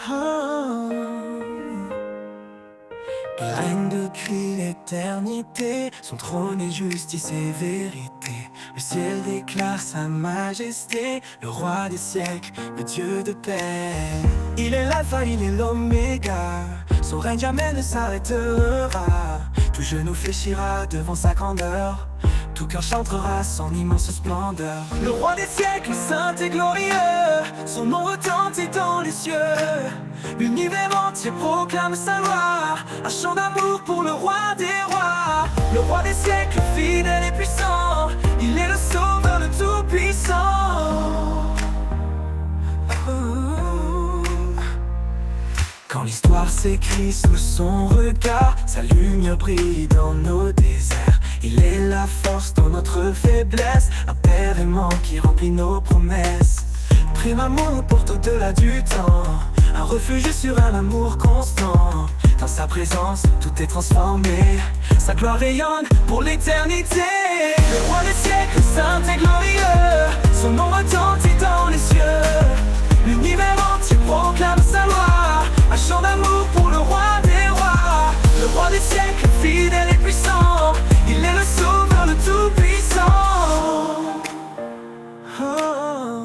Ah. Il règne depuis l'éternité, son trône est justice et vérité. Le ciel déclare sa majesté, le roi des siècles, le Dieu de paix. Il est l'alpha, il est l'oméga, son règne jamais ne s'arrêtera. Tout genou fléchira devant sa grandeur, tout cœur chantera son immense splendeur. Le roi des siècles, saint et glorieux, son nom retentit dans les cieux. L'univers entier proclame sa loi, un chant d'amour pour le roi des rois. Le roi des siècles, fidèle et puissant, il est le sauveur, le tout-puissant. Quand l'histoire s'écrit sous son regard, sa lumière brille dans nos déserts. Il est la force dans notre faiblesse, un père aimant qui remplit nos promesses. Prime amour porte au-delà du temps, un refuge sur un amour constant. Dans sa présence, tout est transformé, sa gloire rayonne pour l'éternité. Le roi des siècles, saint et glorieux, son nom retentit dans les cieux. L'univers entier proclame sa loi, un chant d'amour pour le roi des rois. Le roi des siècles, fidèle et puissant, il est le sauveur, le tout-puissant. Oh.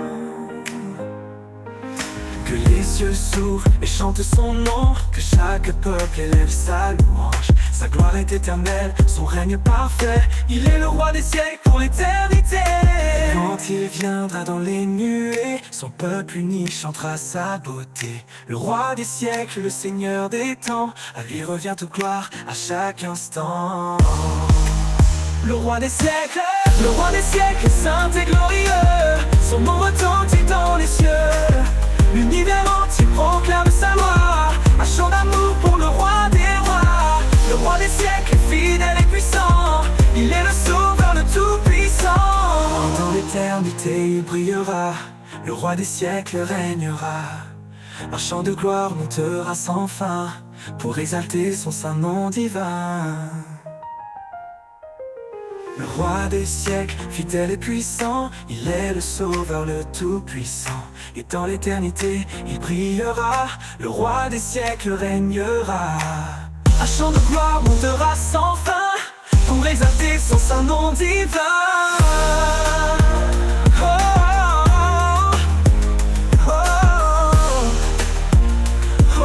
Que les cieux s'ouvrent et chantent son nom, que chaque peuple élève sa louange. Sa gloire est éternelle, son règne parfait, il est le roi des siècles pour l'éternité. Quand il viendra dans les nuées, son peuple uni chantera sa beauté. Le roi des siècles, le seigneur des temps, à lui revient toute gloire à chaque instant. Le roi des siècles, saint et glorieux, son nom retentit dans les cieux. L'univers entier proclame sa loi, un chant d'amour pour le roi des rois. Le roi des siècles, fidèle et puissant, il est le sauveur, le tout-puissant. Dans l'éternité il brillera, le roi des siècles régnera. Un chant de gloire montera sans fin, pour exalter son saint nom divin. Le roi des siècles, fidèle et puissant, il est le sauveur, le tout-puissant. Et dans l'éternité, il brillera, le roi des siècles régnera. Un chant de gloire montera sans fin, pour exalter son saint nom divin. Oh, oh, oh, oh.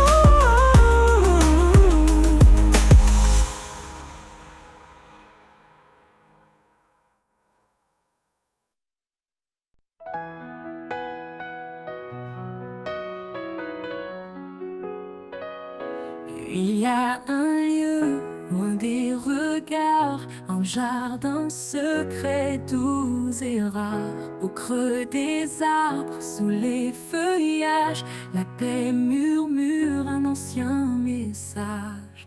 Il y a un lieu loin des regards, un jardin secret doux et rare. Au creux des arbres, sous les feuillages, la paix murmure un ancien message.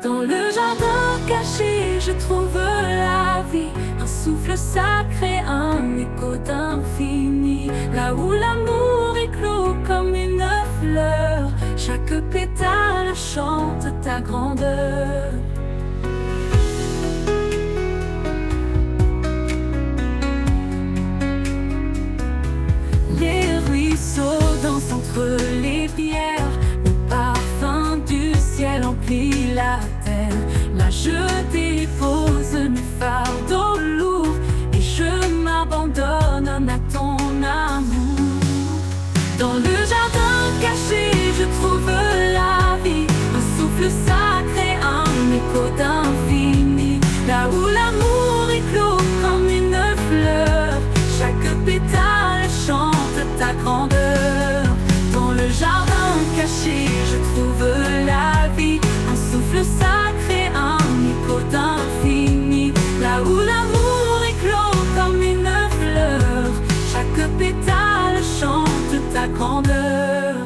Dans le jardin caché, je trouve la vie, un souffle sacré, un écho d'infini. Là où l'amour éclot comme une fleur, chaque pétale chante ta grandeur. Les ruisseaux dansent entre les pierres, le parfum du ciel emplit la terre. Là je dépose mes fardeaux lourds et je m'abandonne à ton amour. Dans le jardin caché, je trouve la vie, un souffle sacré, un écho d'infini. Là où l'amour éclot comme une fleur, chaque pétale chante ta grandeur. Dans le jardin caché, je trouve la vie, un souffle sacré, un écho d'infini. Là où l'amour éclot comme une fleur, chaque pétale chante ta grandeur.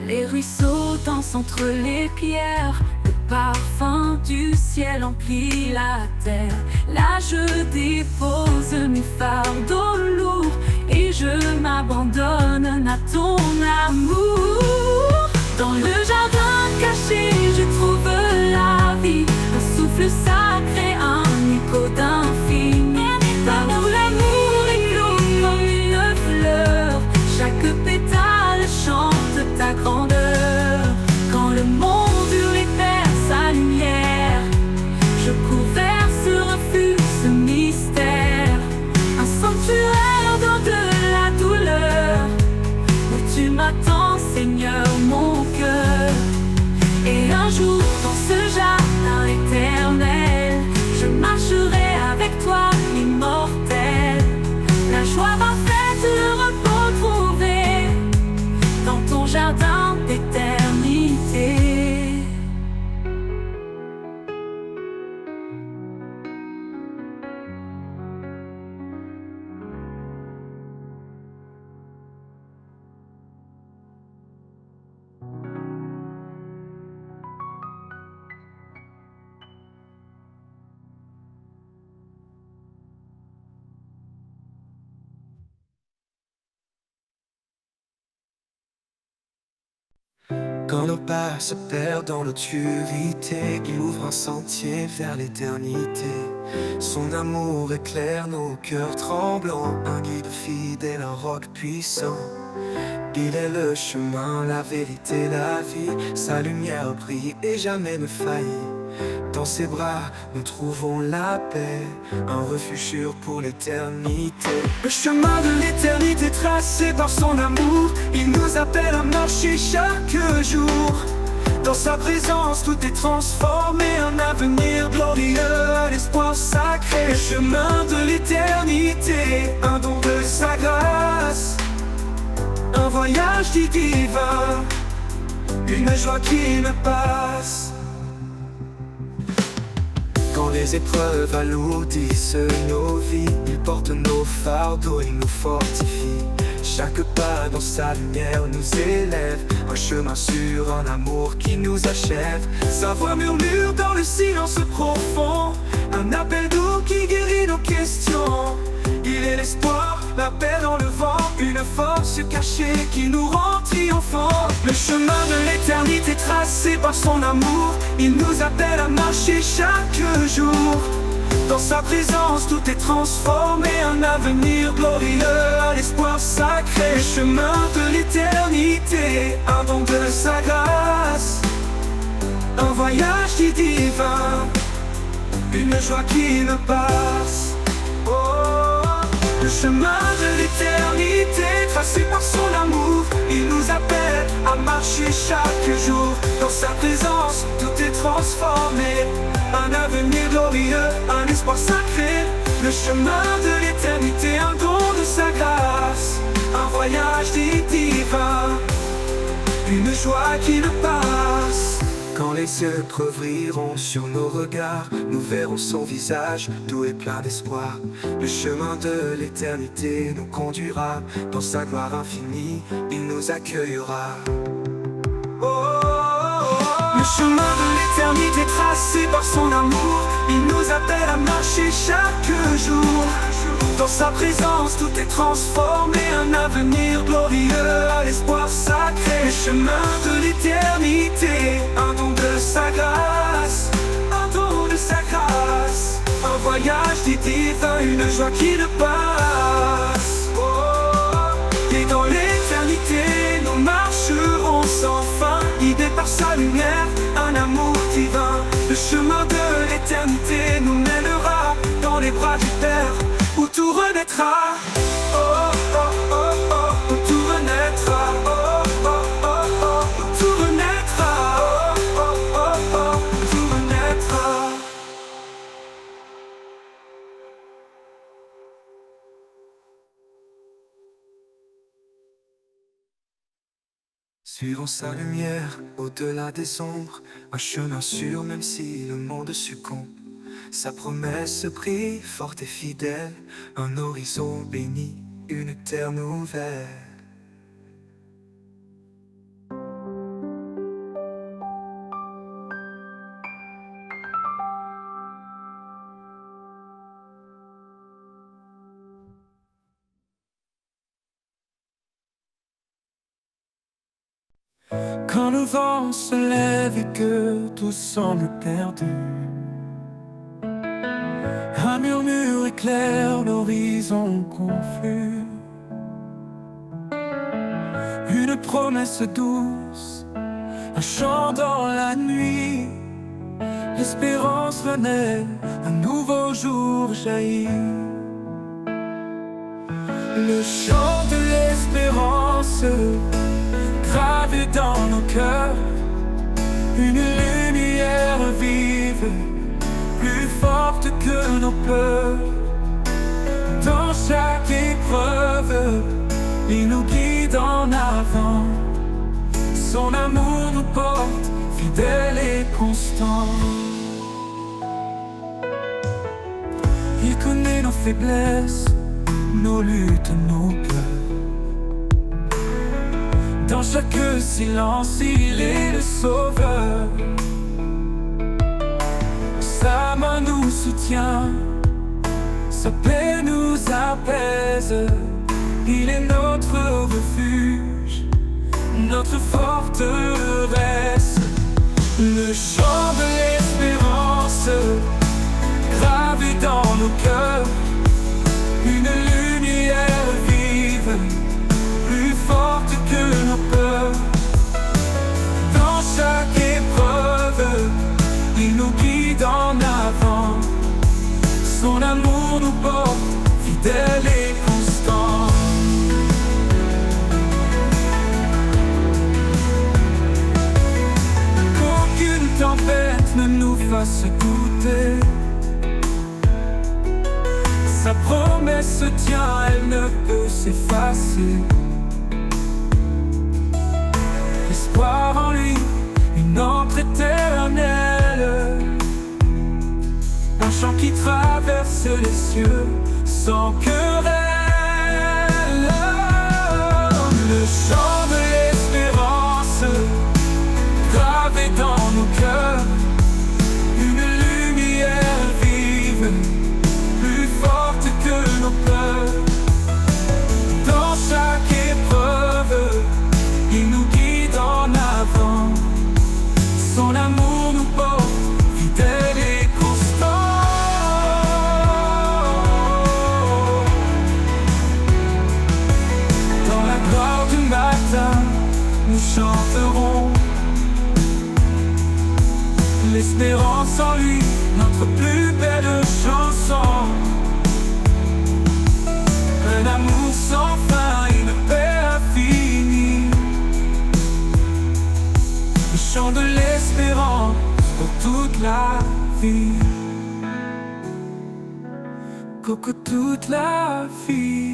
Les ruisseaux dansent entre les pierres, le parfum du ciel emplit la terre. Là je dépose mes fardeaux lourds et je m'abandonne à ton amour. Dans le jardin caché, je trouve la vie, un souffle sacré, un écho d'infini. Là où l'amour éclot comme une fleur, chaque pétale chante ta grandeur. Quand nos pas se perdent dans l'obscurité, il ouvre un sentier vers l'éternité. Son amour éclaire nos cœurs tremblants, un guide fidèle, un roc puissant. Il est le chemin, la vérité, la vie. Sa lumière brille et jamais ne faillit. Dans ses bras, nous trouvons la paix, un refuge sûr pour l'éternité. Le chemin de l'éternité tracé par son amour, il nous appelle à marcher chaque jour. Dans sa présence, tout est transformé, un avenir glorieux, un espoir sacré. Le chemin de l'éternité, un don de sa grâce, un voyage divin, une joie qui ne passe. Quand les épreuves alourdissent nos vies, il porte nos fardeaux, il nous fortifie. Chaque pas dans sa lumière nous élève, un chemin sûr, un amour qui nous achève. Sa voix murmure dans le silence profond, un appel doux qui guérit nos questions. Il est l'espoir, la paix dans le vent, une force cachée qui nous rend triomphants. Le chemin de l'éternité tracé par son amour, il nous appelle à marcher chaque jour. Dans sa présence, tout est transformé, un avenir glorieux, un espoir sacré. Le chemin de l'éternité, un don de sa grâce, un voyage divin, une joie qui ne passe. Le chemin de l'éternité, tracé par son amour, il nous appelle à marcher chaque jour. Dans sa présence, tout est transformé, un avenir glorieux, un espoir sacré. Le chemin de l'éternité, un don de sa grâce, un voyage divin, une joie qui ne passe. Quand les yeux brilleront sur nos regards, nous verrons son visage doux et plein d'espoir. Le chemin de l'éternité nous conduira, dans sa gloire infinie, il nous accueillera. Le chemin de l'éternité tracé par son amour, il nous appelle à marcher chaque jour. Dans sa présence, tout est transformé, un avenir glorieux, un espoir sacré. Le chemin de l'éternité, un don de sa grâce, un don de sa grâce, un voyage divin, une joie qui ne passe. Et dans l'éternité, nous marcherons sans fin, guidés par sa lumière, un amour divin. Le chemin de l'éternité nous mènera dans les bras du Père, où tout renaîtra. Oh, oh, oh, oh, où tout renaîtra. Oh, oh, oh, oh, où tout renaîtra. Oh, oh, oh, oh, où tout renaîtra. Suivons sa lumière au-delà des ombres, un chemin sûr même si le monde succombe. Sa promesse brille forte et fidèle, un horizon béni, une terre nouvelle. Quand le vent se lève et que tout semble perdu, un murmure éclaire l'horizon confus. Une promesse douce, un chant dans la nuit. L'espérance renaît, un nouveau jour jaillit. Le chant de l'espérance gravé dans nos cœurs, une lumière vive, plus forte que nos peurs. Dans chaque épreuve, il nous guide en avant. Son amour nous porte, fidèle et constant. Il connaît nos faiblesses, nos luttes, nos peurs. Dans chaque silence, il est le sauveur. Sa main nous soutient, sa paix nous apaise. Il est notre refuge, notre forteresse. Le chant de l'espérance gravé dans nos cœurs, une lumière vive, plus forte que nos peurs. Dans chaque épreuve, il nous guide en avant. Son amour nous porte, fidèle et constant. Qu'aucune tempête ne nous fasse douter. Sa promesse se tient, elle ne peut s'effacer. L'espoir en lui, une encre éternelle. Un chant qui traverse les cieux sans querelle. Le chant de l'espérance gravé dans nos cœurs, une lumière vive, plus forte que nos peurs. Dans chaque épreuve, il nous guide en avant. Son amour nous porte, fidèle et constant. Dans la gloire du matin, nous chanterons l'espérance en lui, notre plus belle chanson. Un amour sans fin, une paix infinie. Le chant de l'espérance pour toute la vie. Pour toute la vie.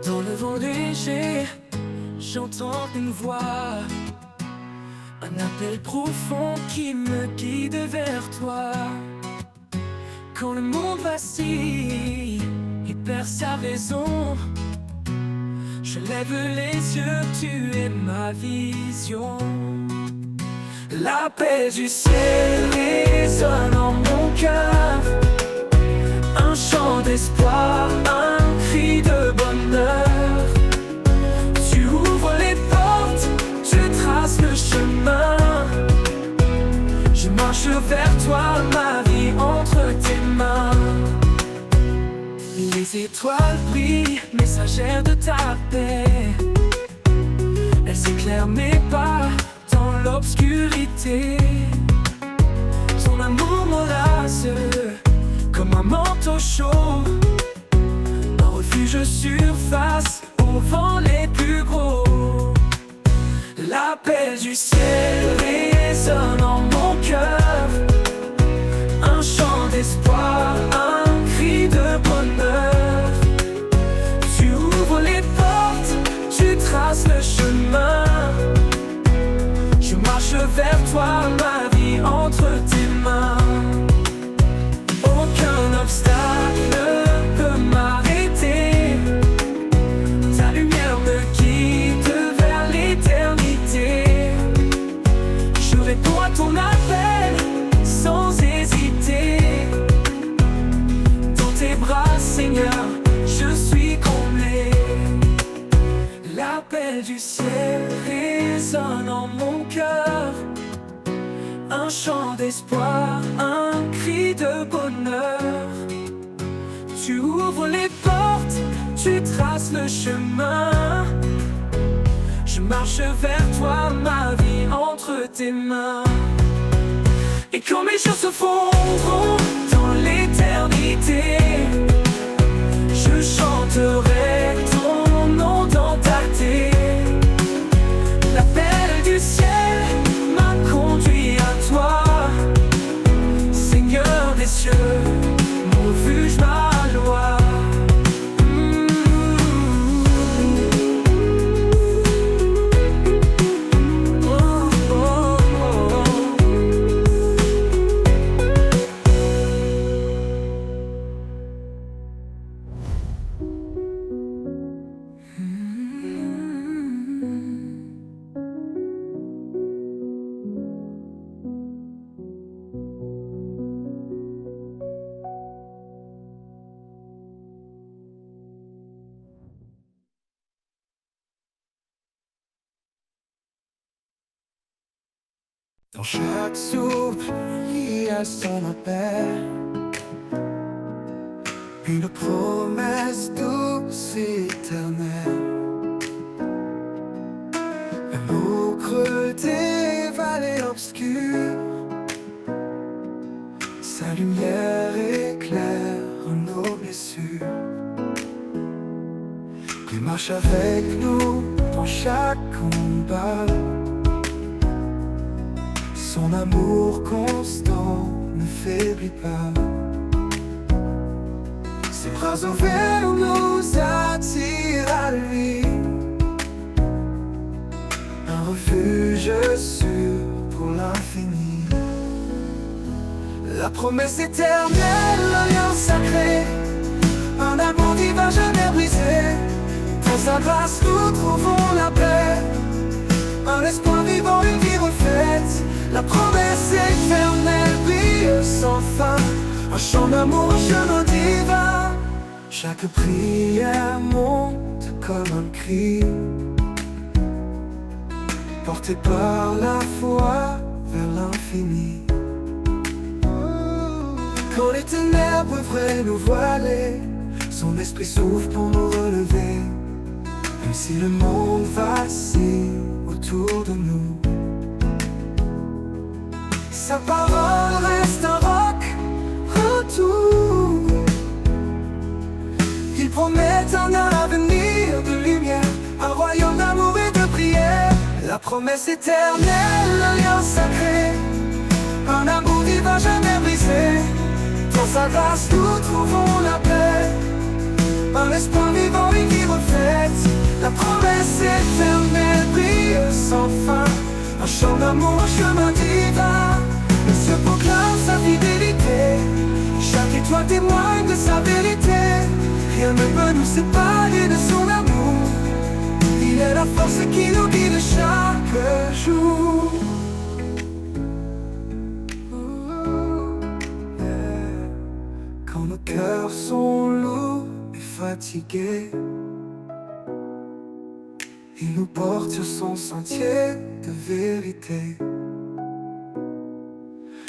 Dans le vent léger, j'entends une voix, un appel profond qui me guide vers toi. Quand le monde vacille et perd sa raison, je lève les yeux, tu es ma vision. La paix du ciel résonne en mon cœur, un chant d'espoir, un cri de bonheur. Tu ouvres les portes, tu traces le chemin. Je marche vers toi, ma vie entre tes mains. Les étoiles brillent, messagères de ta paix. Elles éclairent mes pas dans l'obscurité. Ton amour m'enlace comme un manteau chaud, un refuge surface au vent les plus gros. L'appel du ciel résonne en mon cœur, un chant d'espoir, un cri de bonheur. Tu ouvres les portes, tu traces le chemin. Je marche vers toi, ma vie entre tes mains. Aucun obstacle ne peut m'arrêter. Ta lumière me guide vers l'éternité. Je réponds à ton appel sans hésiter. Dans tes bras, Seigneur, je suis comblé. L'appel du ciel résonne en mon cœur, un chant d'espoir, un cri de bonheur. Tu ouvres les portes, tu traces le chemin. Je marche vers toi, ma vie entre tes mains. Et quand mes jours se fondront dans l'éternité, je chanterai ton nom dans ta terre. L'appel du ciel m'a conduit à toi, Seigneur des cieux, mon refuge, ma loi. Dans chaque soupe, il y a son appel, une promesse douce et éternelle. Même au creux des vallées obscures, sa lumière éclaire nos blessures. Il marche avec nous dans chaque combat. Son amour constant ne faiblit pas. Ses bras ouverts nous attirent à lui, un refuge sûr pour l'infini. La promesse éternelle, l'alliance sacrée, un amour divin jamais brisé. Dans sa grâce nous trouvons la paix, un espoir vivant, une vie refaite. La promesse éternelle brille sans fin, un chant d'amour, un chemin divin. Chaque prière monte comme un cri, porté par la foi vers l'infini. Quand les ténèbres voudraient nous voiler, son esprit s'ouvre pour nous relever. Même si le monde vacille autour de nous, sa parole reste un roc, un tout. Il promet un avenir de lumière, un royaume d'amour et de prière. La promesse éternelle, l'alliance sacrée, un amour divin jamais brisé. Dans sa grâce nous trouvons la paix, un espoir vivant, une vie refaite. La promesse éternelle brille sans fin, un chant d'amour, un chemin divin. Le ciel proclame sa fidélité, chaque étoile témoigne de sa vérité. Rien ne peut nous séparer de son amour, il est la force qui nous guide chaque jour. Quand nos cœurs sont lourds et fatigués, il nous porte sur son sentier de vérité.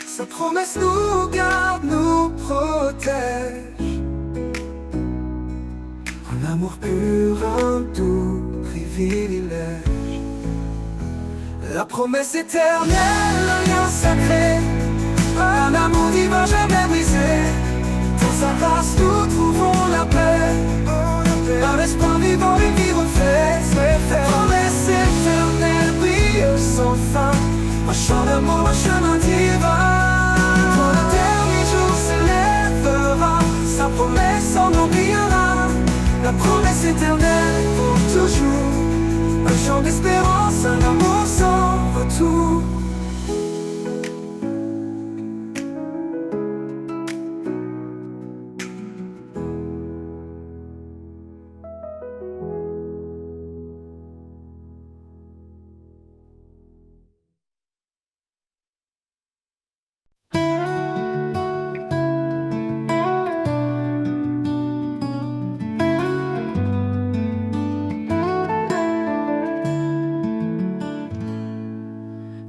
Sa promesse nous garde, nous protège, un amour pur, un doux privilège. La promesse éternelle, l'alliance sacrée, un amour divin jamais brisé. Dans sa grâce nous trouvons la paix, un espoir vivant, une vie refaite. La promesse éternelle brille sans fin, un chant d'amour, un chemin divin. Quand le dernier jour s'élèvera, sa promesse en oubliera. La promesse éternelle pour toujours, un chant d'espérance, un amour sans retour.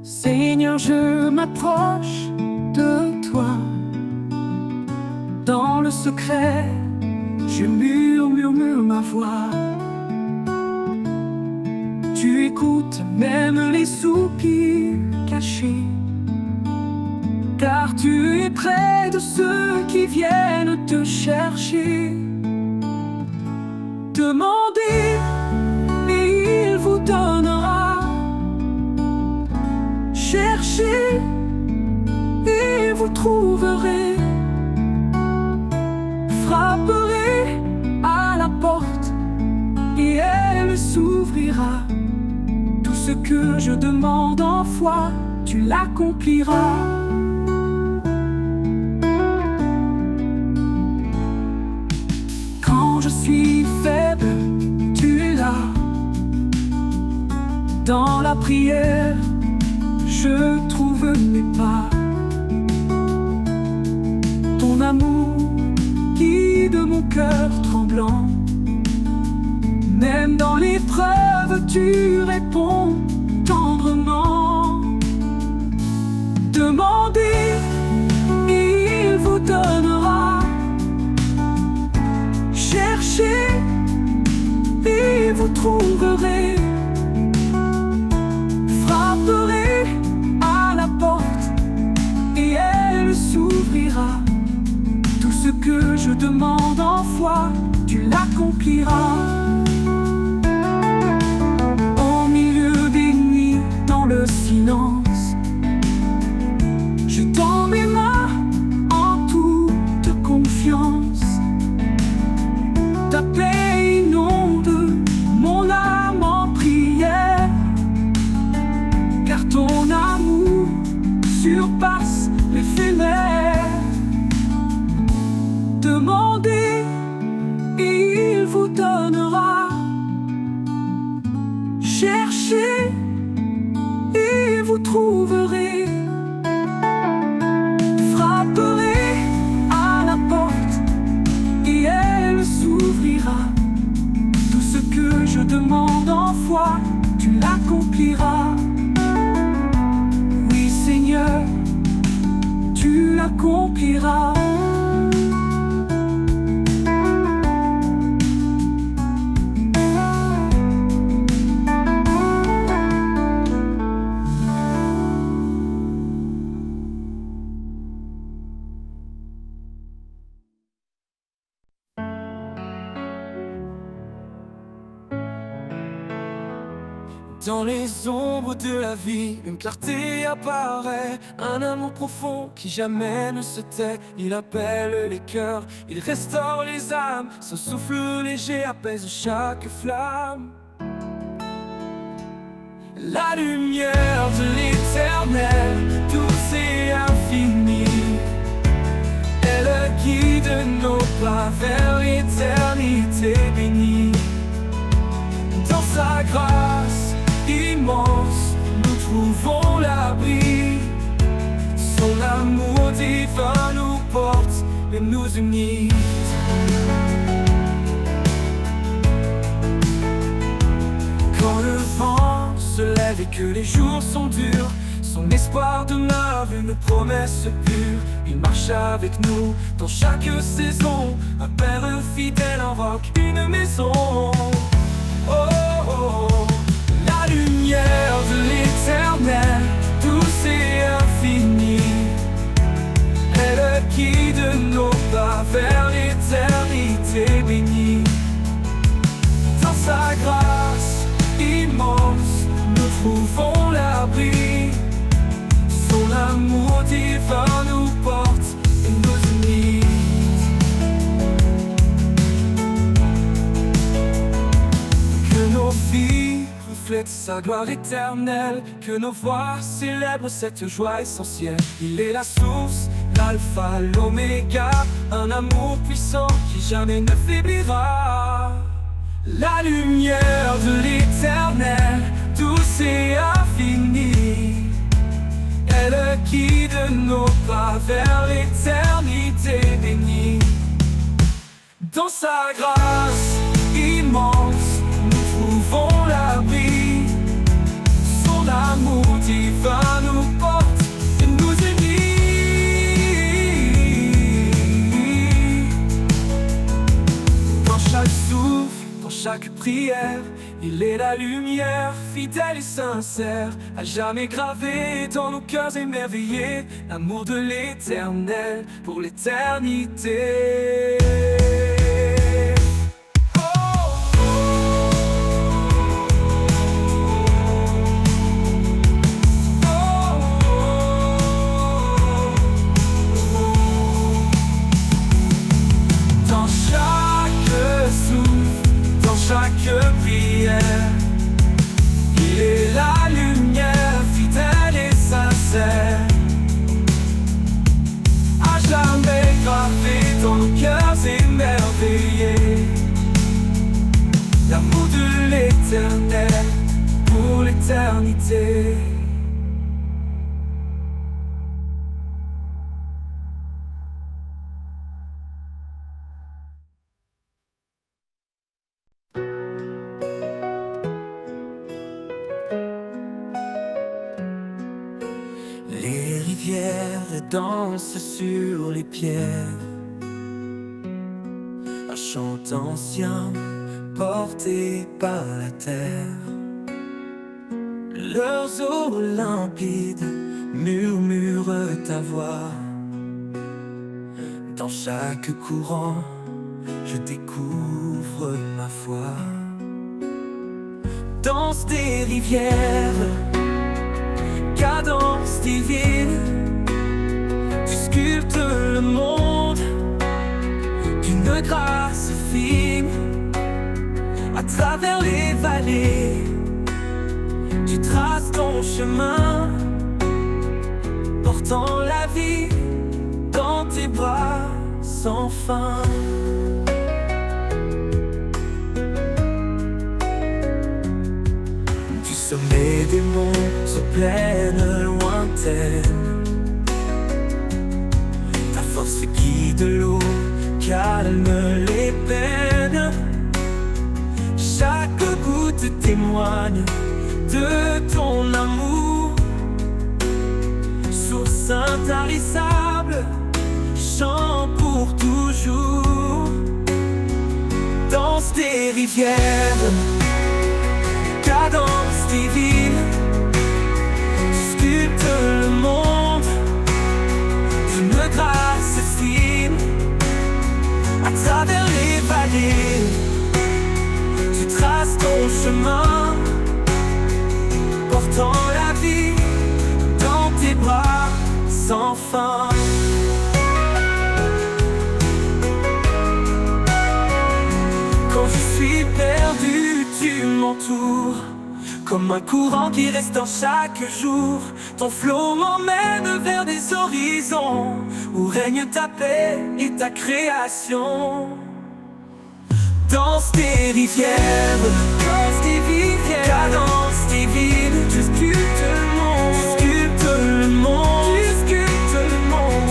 Seigneur, je m'approche de toi. Dans le secret, je murmure ma voix. Tu écoutes même les soupirs cachés, car tu es près de ceux qui viennent te chercher. Demandez et il vous donnera. Cherchez et vous trouverez. Frapperez à la porte et elle s'ouvrira. Tout ce que je demande en foi, tu l'accompliras. Quand je suis faible, tu es là. Dans la prière, je trouve mes pas. Ton amour guide mon cœur tremblant. Même dans l'épreuve, tu réponds tendrement. Demandez, il vous donnera. Cherchez, et vous trouverez. Frapperez à la porte, et elle s'ouvrira. Tout ce que je demande en foi, tu l'accompliras. Au milieu des nuits, dans le silence, je tends mes mains en toute confiance. Ta paix inonde mon âme en prière, car ton amour surpasse l'éphémère. Demandez, et il vous donnera. Cherchez, et vous trouverez. Frapperez à la porte, et elle s'ouvrira. Tout ce que je demande en foi, tu l'accompliras. Oui, Seigneur, tu l'accompliras. Dans les ombres de la vie, une clarté apparaît. Un amour profond qui jamais ne se tait. Il appelle les cœurs, il restaure les âmes. Son souffle léger apaise chaque flamme. La lumière de l'éternel, douce et infinie, elle guide nos pas vers l'éternité bénie. Dans sa grâce immense, nous trouvons l'abri. Son amour divin nous porte et nous unit. Quand le vent se lève et que les jours sont durs, son espoir demeure une promesse pure. Il marche avec nous dans chaque saison. Un père fidèle invoque une maison. Oh, oh, oh. La lumière de l'éternel, douce et infinie, elle guide nos pas vers l'éternité bénie. Dans sa grâce immense, nous trouvons l'abri. Son amour divin nous porte et nous unit. Que nos vies reflètent sa gloire éternelle, que nos voix célèbrent cette joie essentielle. Il est la source, l'alpha, l'oméga, un amour puissant qui jamais ne faiblira. La lumière de l'éternel, douce et infinie, elle guide nos pas vers l'éternité bénie. Dans sa grâce immense, nous trouvons l'abri. Son amour divin nous porte et nous unit. Dans chaque souffle, dans chaque prière, il est la lumière, fidèle et sincère, à jamais gravé dans nos cœurs émerveillés, l'amour de l'éternel pour l'éternité. Dans chaque souffle, dans chaque prière, il est la lumière, fidèle et sincère, à jamais gravé dans nos cœurs danse sur les pierres. Un chant ancien porté par la terre. Leurs eaux limpides murmurent ta voix. Dans chaque courant, je découvre ma foi. Danse des rivières, cadence divine, tu sculptes le monde d'une grâce fine. À travers les vallées, tu traces ton chemin, portant la vie dans tes bras sans fin. Du sommet des monts aux plaines lointaines, ta force guide l'eau, calme les peines. Chaque goutte témoigne de ton amour. Source intarissable, chant pour toujours. Danse des rivières, cadence divine, sculpte le monde d'une grâce fine. À travers les vallées, tu traces ton chemin, portant la vie dans tes bras sans fin. Quand je suis perdu, tu m'entoures, comme un courant qui reste dans chaque jour. Ton flot m'emmène vers des horizons où règne ta paix et ta création. Danse des rivières, cadence divine, tu sculptes le monde,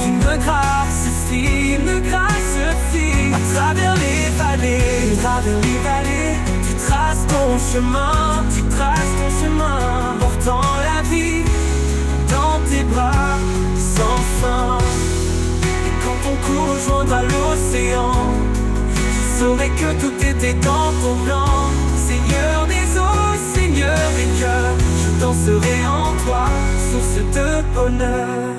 d'une grâce fine. À travers les vallées, tu traces ton chemin, portant la vie dans tes bras sans fin. Et quand ton cours rejoindra l'océan, je saurai que tout était dans ton plan. Seigneur des eaux, Seigneur des cœurs, je danserai en toi, source de bonheur.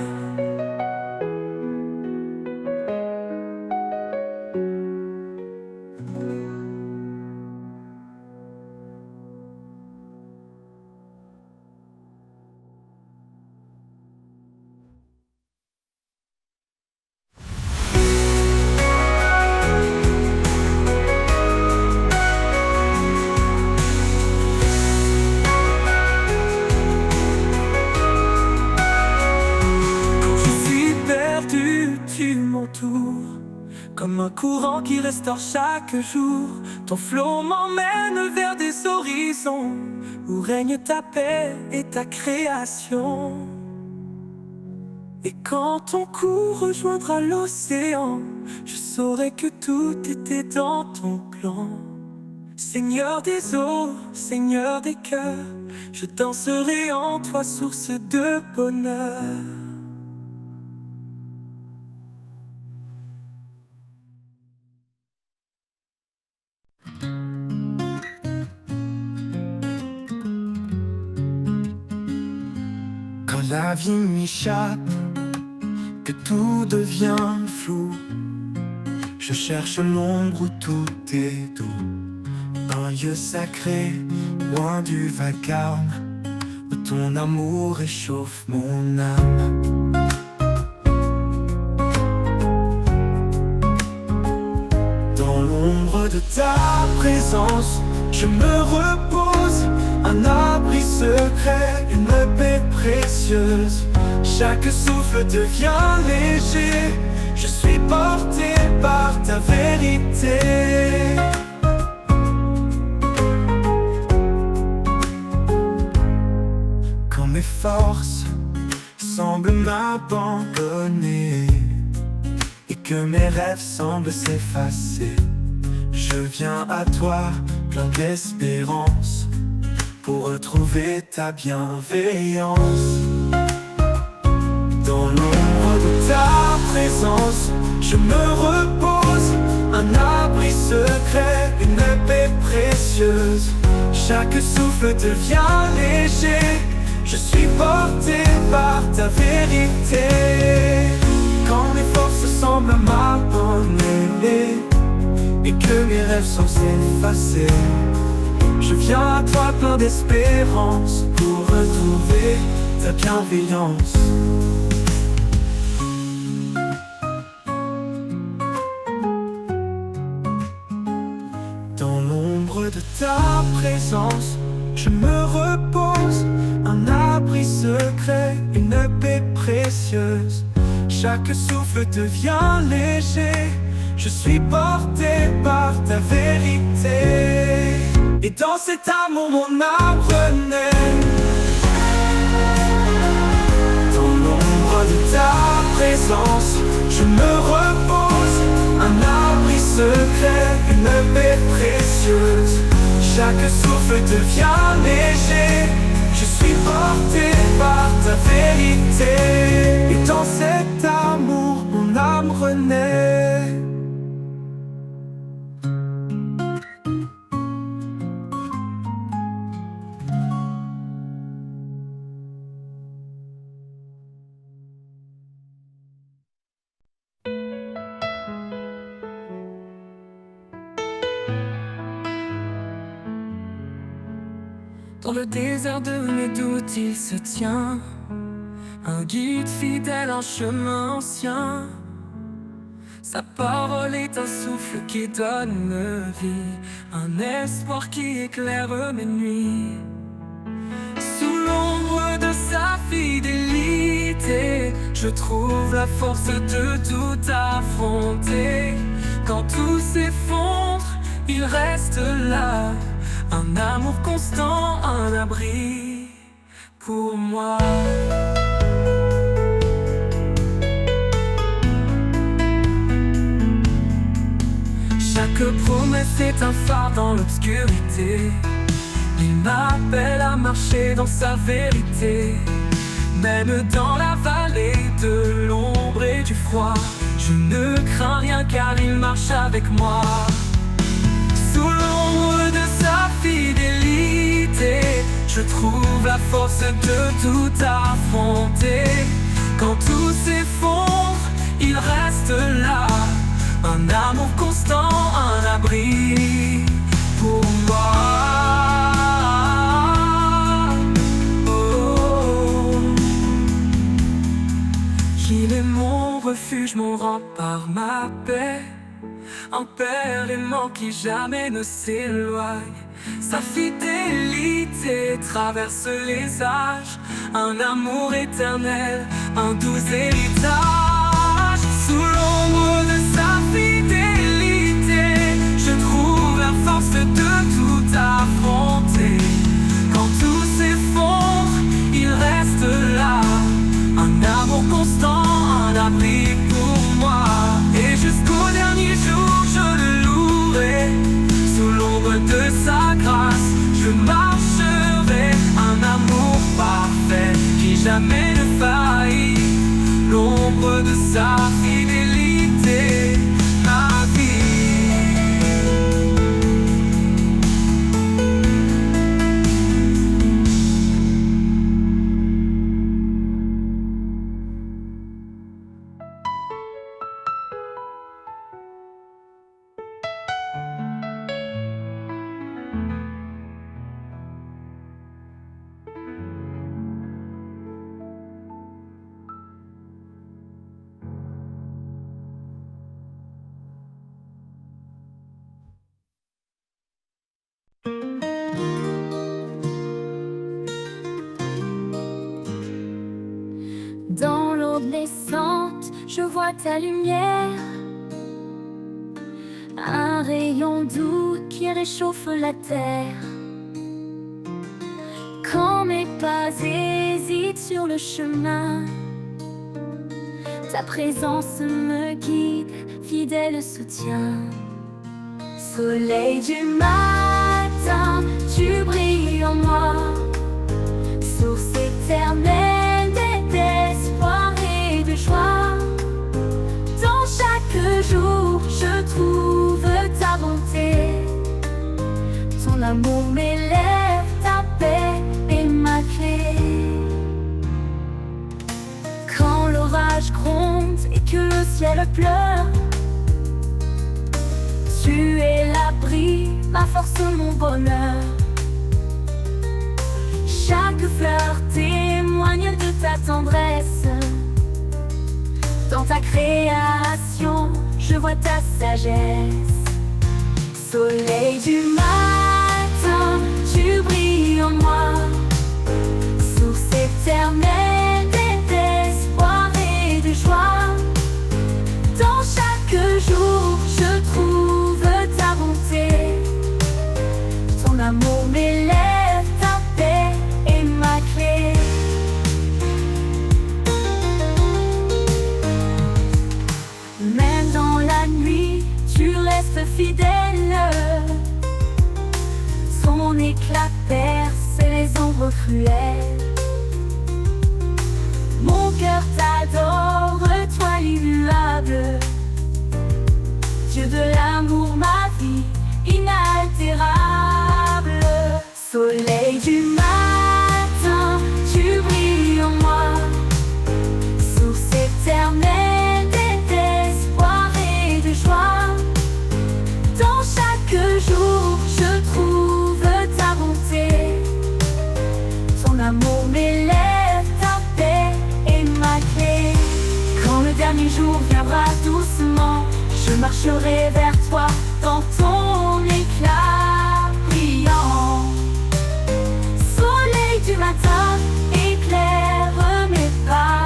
Comme un courant qui restaure chaque jour, ton flot m'emmène vers des horizons où règne ta paix et ta création. Et quand ton cours rejoindra l'océan, je saurai que tout était dans ton plan. Seigneur des eaux, Seigneur des cœurs, je danserai en toi, source de bonheur. Quand la vie m'échappe, que tout devient flou, je cherche l'ombre où tout est doux. Un lieu sacré, loin du vacarme, où ton amour réchauffe mon âme. Dans l'ombre de ta présence, je me repose, un abri secret, une paix précieuse. Chaque souffle devient léger, je suis porté par ta vérité. Quand mes forces semblent m'abandonner et que mes rêves semblent s'effacer, je viens à toi plein d'espérance pour retrouver ta bienveillance. Dans l'ombre de ta présence, je me repose. Un abri secret, une paix précieuse. Chaque souffle devient léger. Je suis porté par ta vérité. Quand mes forces semblent m'abandonner et que mes rêves sont effacés, je viens à toi plein d'espérance pour retrouver ta bienveillance. Dans l'ombre de ta présence, je me repose. Un abri secret, une paix précieuse. Chaque souffle devient léger. Je suis porté par ta vérité. Et dans cet amour mon âme renaît. Dans l'ombre de ta présence, je me repose. Un abri secret, une paix précieuse. Chaque souffle devient léger. Je suis porté par ta vérité. Et dans cet amour mon âme renaît. Dans le désert de mes doutes, il se tient un guide fidèle, un chemin ancien. Sa parole est un souffle qui donne vie, un espoir qui éclaire mes nuits. Sous l'ombre de sa fidélité, je trouve la force de tout affronter. Quand tout s'effondre, il reste là. Un amour constant, un abri pour moi. Chaque promesse est un phare dans l'obscurité. Il m'appelle à marcher dans sa vérité. Même dans la vallée de l'ombre et du froid, je ne crains rien car il marche avec moi. Sous l'ombre de sa fidélité, je trouve la force de tout affronter. Quand tout s'effondre, il reste là. Un amour constant, un abri pour moi. Oh. Il est mon refuge, mon rempart, ma paix. Un père aimant qui jamais ne s'éloigne. Sa fidélité traverse les âges. Un amour éternel, un doux héritage. Sous l'ombre de sa fidélité, je trouve la force de tout affronter. Quand tout s'effondre, il reste là. Un amour constant, un abri pour moi. Et jusqu'au dernier jour, je le louerai. Sous l'ombre de sa grâce, je marcherai. Un amour parfait qui jamais ne faillit. L'ombre de sa fidélité, ma vie. Dans l'aube naissante, je vois ta lumière, un rayon doux qui réchauffe la terre. Quand mes pas hésitent sur le chemin, ta présence me guide, fidèle soutien. Soleil du matin, tu brilles en moi, source éternelle d'espoir et de joie. amour m'élève, ta paix est ma clé. Quand l'orage gronde et que le ciel pleure, tu es l'abri, ma force, mon bonheur. Chaque fleur témoigne de ta tendresse. Dans ta création, je vois ta sagesse. Soleil du matin, tu brilles en moi. Source éternelle d'espoir et de joie. Dans chaque jour, je trouve ta bonté. Ton amour m'élève, ta paix est ma clé. Même dans la nuit, tu restes fidèle. Son éclat perce les ombres cruelles. Mon cœur t'adore, toi l'immuable. Dieu de l'amour, ma vie inaltérable. Soleil du matin, tu brilles en moi. Source éternelle d'espoir et de joie. Dans chaque jour, je trouve ta bonté. Ton amour m'élève, ta paix est ma clé. Quand le dernier jour viendra doucement, je marcherai vers toi dans ton éclat brillant. Soleil du matin, éclaire mes pas.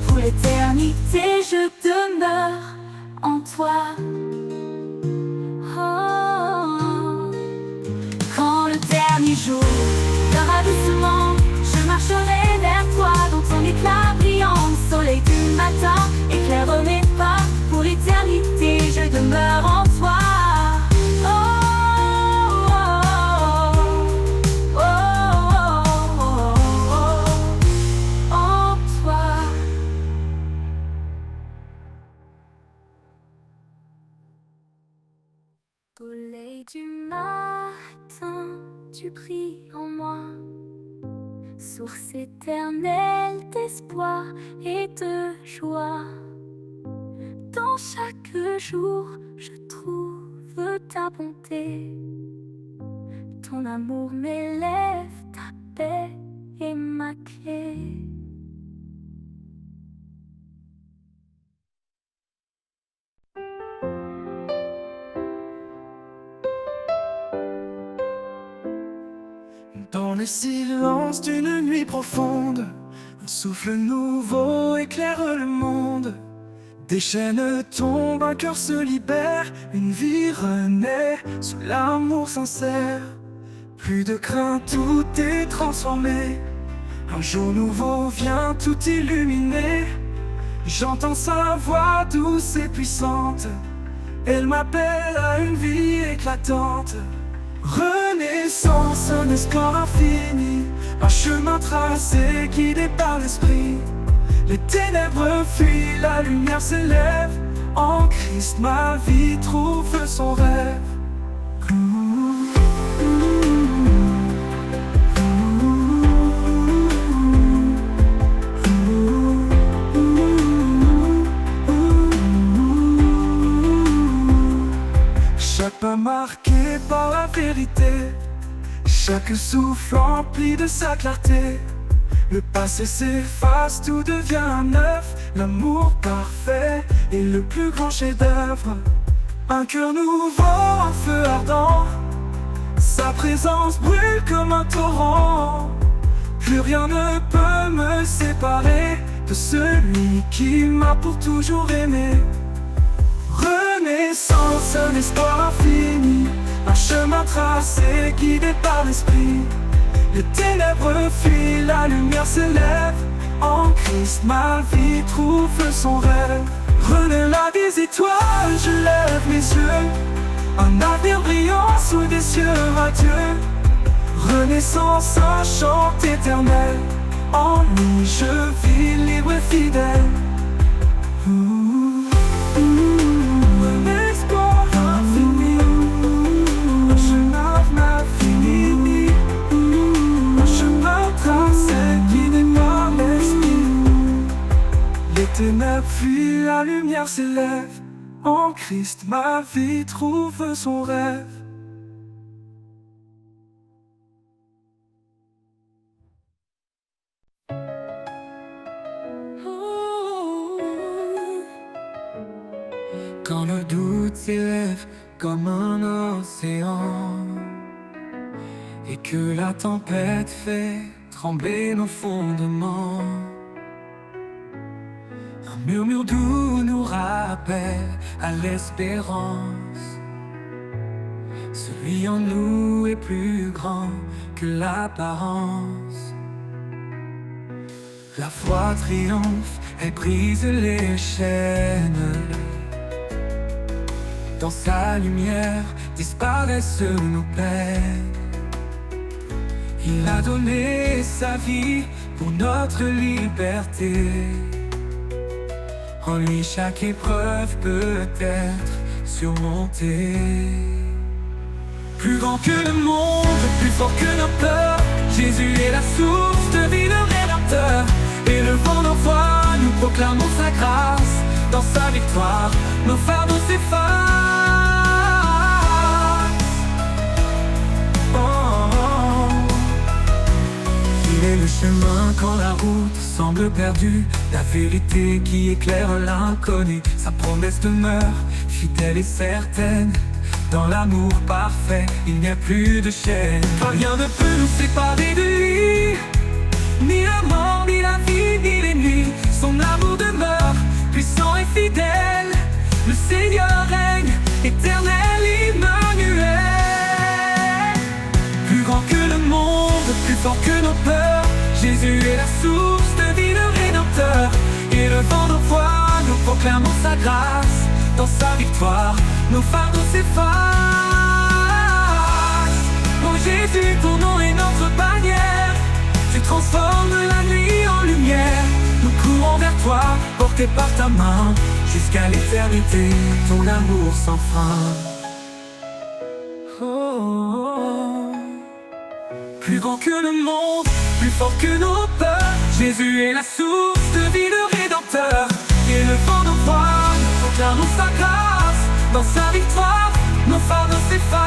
Pour l'éternité, je demeure en toi. Oh. Quand le dernier jour viendra doucement, je marcherai vers toi dans ton éclat brillant. Soleil du matin, éclaire mes pas. Pour l'éternité, je demeure en toi. Oh, oh, oh, oh, oh, en toi. Soleil du matin, tu brilles en moi. Source éternelle d'espoir et de joie. Dans chaque jour, je trouve ta bonté. Ton amour m'élève, ta paix est ma clé. Dans le silence d'une nuit profonde, un souffle nouveau éclaire le monde. Des chaînes tombent, un cœur se libère, une vie renaît sous l'amour sincère. Plus de crainte, tout est transformé. Un jour nouveau vient tout illuminer. J'entends sa voix douce et puissante. Elle m'appelle à une vie éclatante. Renaissance, un espoir infini, un chemin tracé guidé par l'esprit. Les ténèbres fuient, la lumière s'élève. En Christ ma vie trouve son rêve. Chaque pas marqué par la vérité, chaque souffle empli de sa clarté. Le passé s'efface, tout devient neuf. L'amour parfait est le plus grand chef-d'œuvre. Un cœur nouveau, un feu ardent. Sa présence brûle comme un torrent. Plus rien ne peut me séparer de celui qui m'a pour toujours aimé. Renaissance, un espoir infini, un chemin tracé guidé par l'esprit. Les ténèbres fuient, la lumière s'élève. En Christ ma vie trouve son rêve. Renaît la des étoiles, je lève mes yeux. Un avenir brillant sous des cieux radieux. Renaissance, un chant éternel. En lui je vis libre et fidèle. Un espoir infini, un chemin lui la lumière s'élève. En Christ ma vie trouve son rêve. Quand le doute s'élève comme un océan et que la tempête fait trembler nos fondements, un murmure doux nous rappelle à l'espérance. Celui en nous est plus grand que l'apparence. La foi triomphe, elle brise les chaînes. Dans sa lumière disparaissent nos peines. Il a donné sa vie pour notre liberté. En lui chaque épreuve peut être surmontée. Plus grand que le monde, plus fort que nos peurs, Jésus est la source de vie, le Rédempteur. Et le vent d'envoi, nous proclamons sa grâce. Dans sa victoire, nos fardeaux s'effacent. Il est le chemin quand la route semble perdue, la vérité qui éclaire l'inconnu. Sa promesse demeure fidèle et certaine. Dans l'amour parfait, il n'y a plus de chaîne. Rien ne peut nous séparer de lui. Ni la mort, ni la vie, ni les nuits. Son amour demeure puissant et fidèle. Le Seigneur règne, éternel, Emmanuel. Plus grand que le monde, plus fort que nos peurs, Jésus est la source de vie, le Rédempteur. Et le vent d'envoi, nous proclamons sa grâce. Dans sa victoire, nos fardeaux s'effacent. Oh Jésus, ton nom est notre bannière. Tu transformes la nuit en lumière. Nous courons vers toi, portés par ta main. Jusqu'à l'éternité, ton amour sans fin. Oh, oh, oh. Plus grand que le monde, plus fort que nos peurs, Jésus est la source de vie, le Rédempteur. Et le vent d'envoi, nous proclamons sa grâce. Dans sa victoire, nos fardeaux s'effacent.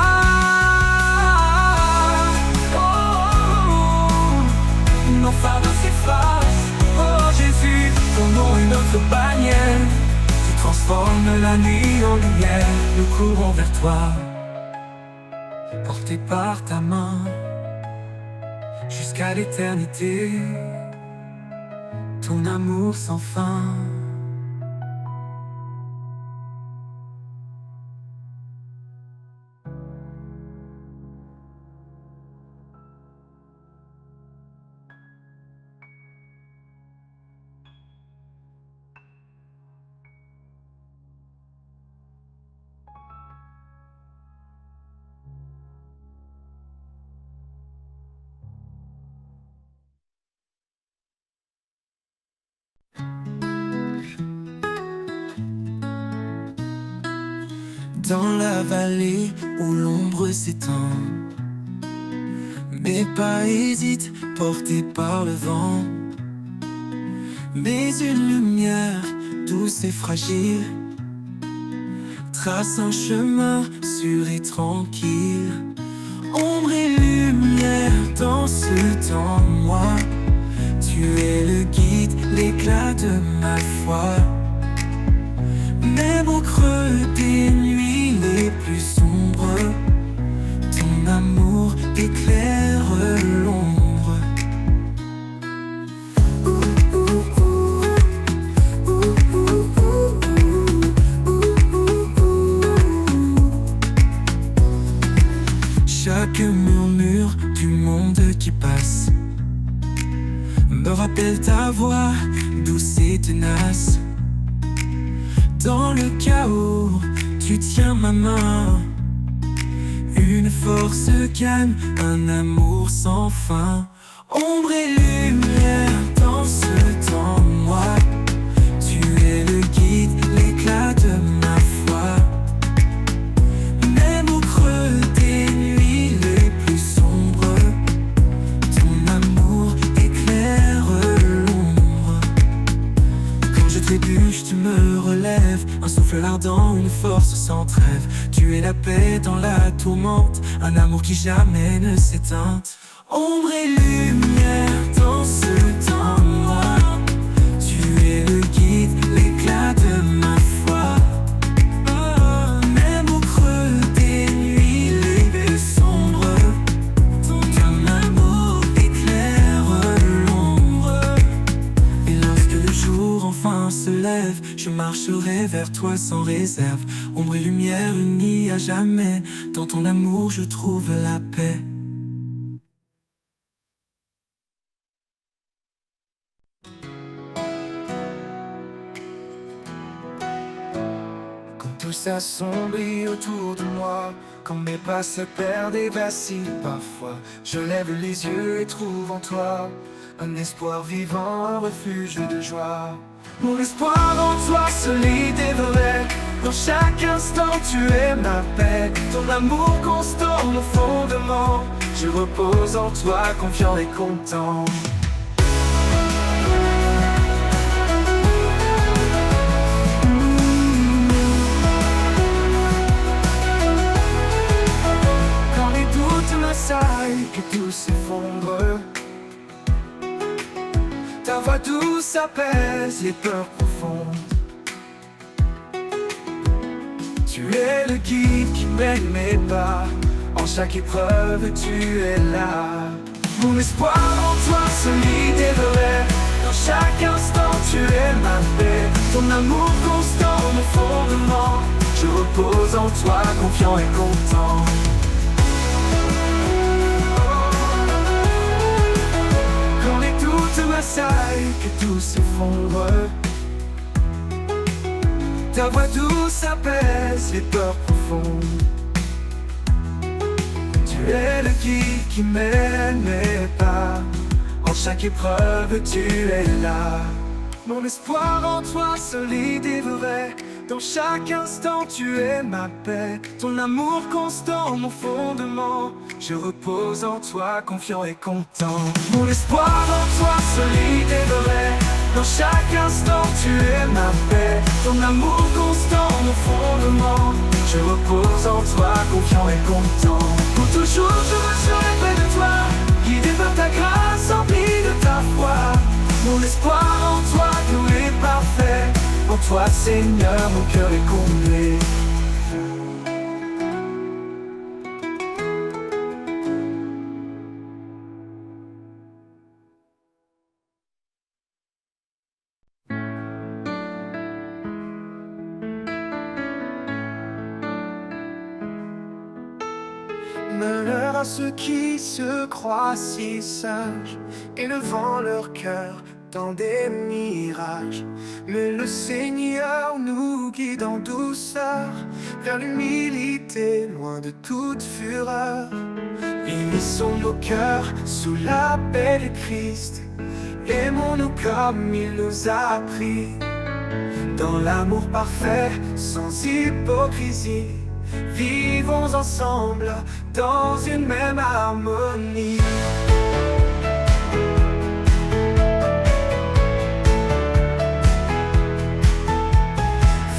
Oh, oh, oh. Nos fardeaux s'effacent. Oh Jésus, ton nom est notre bannière. Tu transformes la nuit en lumière. Nous courons vers toi, portés par ta main. Jusqu'à l'éternité, ton amour sans fin. Dans la vallée où l'ombre s'étend, mes pas hésitent, portés par le vent. Mais une lumière douce et fragile trace un chemin sûr et tranquille. Ombre et lumière dans ce temps, moi, tu es le guide, l'éclat de ma foi. Même au creux des nuits les plus sombres, ton amour éclaire l'ombre. Chaque murmure du monde qui passe me rappelle ta voix douce et tenace. Dans le chaos, tu tiens ma main. Une force calme, un amour sans fin. Ombre et lumière dans ce temps, moi, tu es le guide, l'éclat de ma foi. Même au creux des nuits les plus sombres, ton amour éclaire l'ombre. Quand je trébuche, tu me me relève, un souffle ardent, une force sans trêve. Tu es la paix dans la tourmente, un amour qui jamais ne s'éteint. Ombre et lumière dans ce temps noir, tu es le guide, l'éclat de ma foi. Même au creux des nuits, les vues sombres, ton amour éclaire l'ombre. Et lorsque le jour enfin se lève, je marcherai vers toi sans réserve. Ombre et lumière unies à jamais, dans ton amour je trouve la paix. Tout s'assombrit autour de moi, quand mes pas se perdent et vacillent parfois. Je lève les yeux et trouve en toi un espoir vivant, un refuge de joie. Mon espoir en toi, solide et vrai, dans chaque instant tu es ma paix. Ton amour constant, mon fondement, je repose en toi, confiant et content. Que tout s'effondre, ta voix douce apaise les peurs profondes. Tu es le guide qui mène mes pas, en chaque épreuve tu es là. Mon espoir en toi, solide et vrai, dans chaque instant tu es ma paix. Ton amour constant, mon fondement, je repose en toi, confiant et content. Que tout s'effondre, ta voix douce apaise les peurs profondes. Tu es le guide qui mène mes pas, en chaque épreuve tu es là. Mon espoir en toi, solide et vrai, dans chaque instant tu es ma paix. Ton amour constant, mon fondement, je repose en toi, confiant et content. Mon espoir en toi, solide et vrai, dans chaque instant tu es ma paix. Ton amour constant, mon fondement, je repose en toi, confiant et content. Pour toujours je serai près de toi, guidé par ta grâce, empli de ta foi. Mon espoir en toi, doux et parfait, en toi Seigneur, mon cœur est comblé. Malheur à ceux qui se croient si sages, élevant leur cœur dans des mirages. Mais le Seigneur nous guide en douceur vers l'humilité, loin de toute fureur. Unissons nos cœurs sous la paix de Christ, aimons-nous comme il nous a appris, dans l'amour parfait, sans hypocrisie. Vivons ensemble dans une même harmonie.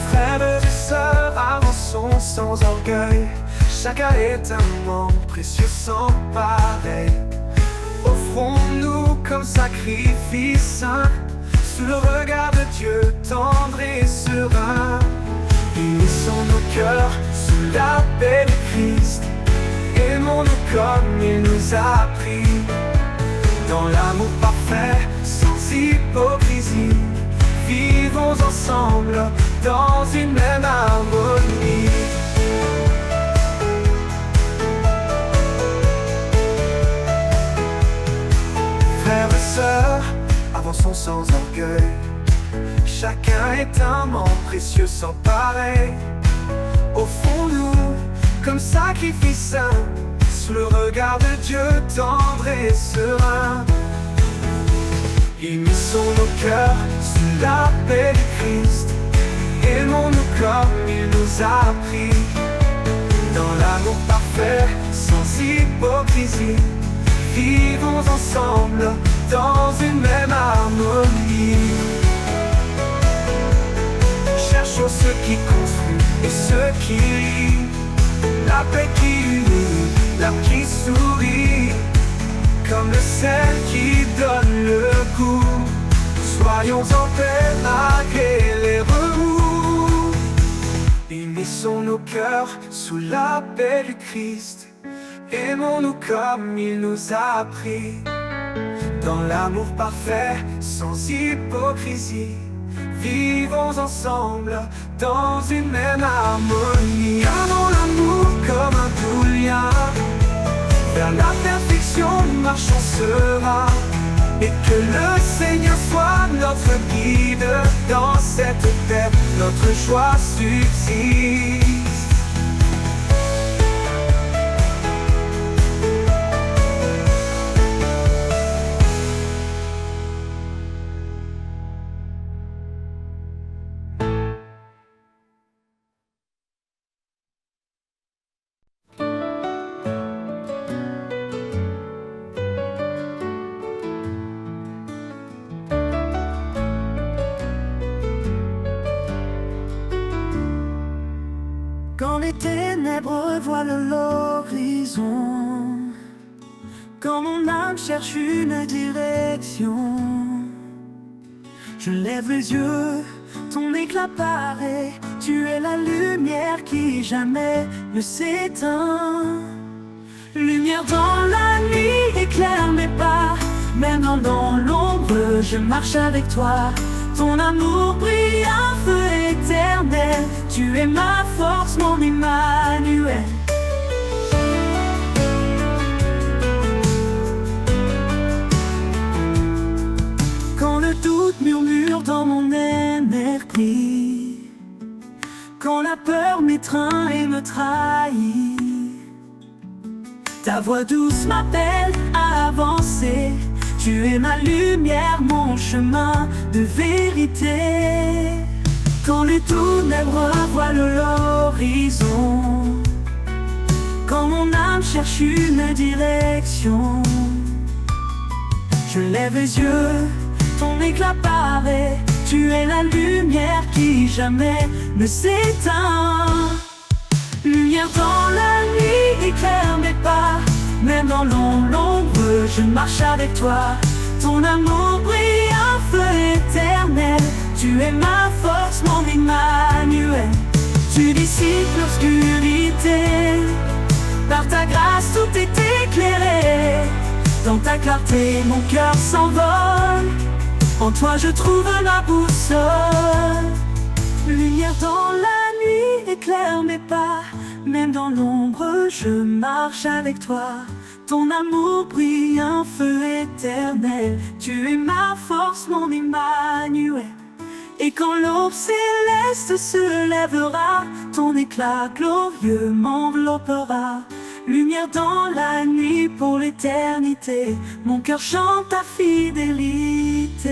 Frères et sœurs, avançons sans orgueil. Chacun est un membre précieux sans pareil. Offrons-nous comme sacrifice saint, sous le regard de Dieu tendre et serein. Unissons nos cœurs sous la paix de Christ, aimons-nous comme il nous a appris, dans l'amour parfait, sans hypocrisie. Vivons ensemble dans une même harmonie. Frères et sœurs, avançons sans orgueil. Chacun est un membre précieux sans pareil. Offrons-nous comme sacrifice saint, sous le regard de Dieu tendre et serein. Unissons nos cœurs sous la paix de Christ, aimons-nous comme il nous a appris, dans l'amour parfait, sans hypocrisie. Vivons ensemble dans une même harmonie. toujours ce qui construit et ce qui lie, la paix qui unit, l'âme qui sourit, comme le sel qui donne le goût. Soyons en paix malgré les remous. Unissons nos cœurs sous la paix du Christ. Aimons-nous comme il nous a appris, dans l'amour parfait, sans hypocrisie. Vivons ensemble dans une même harmonie. Gardons l'amour comme un doux lien, vers la perfection marchons serein. Et que le Seigneur soit notre guide dans cette terre, notre joie subsiste. Quand les ténèbres voilent l'horizon, quand mon âme cherche une direction, je lève les yeux, ton éclat paraît. Tu es la lumière qui jamais ne s'éteint. Lumière dans la nuit, éclaire mes pas. Maintenant dans l'ombre, je marche avec toi. Ton amour brille, un feu éternel. Tu es ma force, mon Emmanuel. Quand le doute murmure dans mon esprit, quand la peur m'étreint et me trahit, ta voix douce m'appelle à avancer. Tu es ma lumière, mon chemin de vérité. Quand les ténèbres voilent l'horizon, quand mon âme cherche une direction, je lève les yeux, ton éclat paraît. Tu es la lumière qui jamais ne s'éteint. Lumière dans la nuit, éclaire mes pas. Même dans l'ombre, je marche avec toi. Ton amour brille, un feu éternel. Tu es ma force, mon Emmanuel. Tu dissipes l'obscurité. Par ta grâce, tout est éclairé. Dans ta clarté, mon cœur s'envole. En toi, je trouve la boussole. Lumière dans la nuit, éclaire mes pas. Même dans l'ombre, je marche avec toi. Ton amour brille, un feu éternel. Tu es ma force, mon Emmanuel. Et quand l'aube céleste se lèvera, ton éclat glorieux m'enveloppera. Lumière dans la nuit pour l'éternité. Mon cœur chante ta fidélité.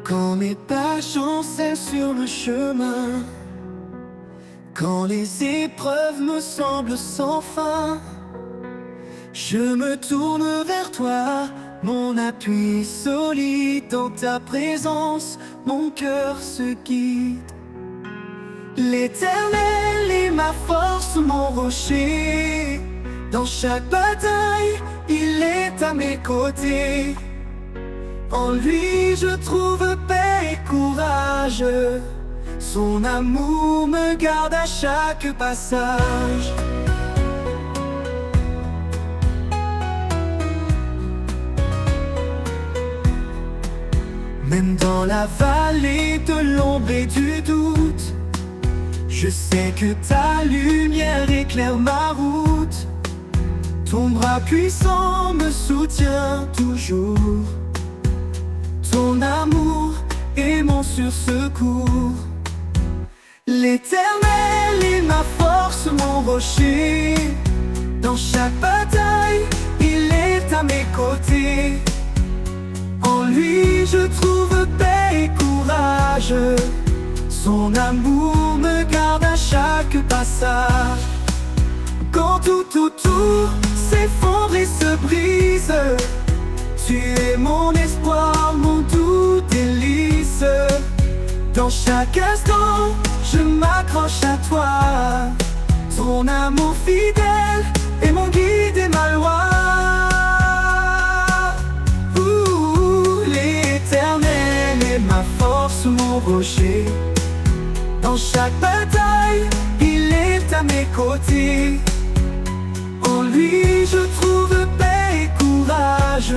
Quand mes pas chancellent sur le chemin, quand les épreuves me semblent sans fin, je me tourne vers toi, mon appui solide. Dans ta présence, mon cœur se guide. L'Éternel est ma force, mon rocher. Dans chaque bataille, il est à mes côtés. En lui je trouve paix et courage. Son amour me garde à chaque passage. Même dans la vallée de l'ombre et du doute, je sais que ta lumière éclaire ma route. Ton bras puissant me soutient toujours. Ton amour est mon sursecours. L'Éternel est ma rocher. Dans chaque bataille, il est à mes côtés. En lui je trouve paix et courage. Son amour me garde à chaque passage. Quand tout autour s'effondre et se brise, tu es mon espoir, mon doux délice. Dans chaque instant, je m'accroche à toi. Ton amour fidèle est mon guide et ma loi. L'Éternel est ma force, mon rocher. Dans chaque bataille, il est à mes côtés. En lui je trouve paix et courage.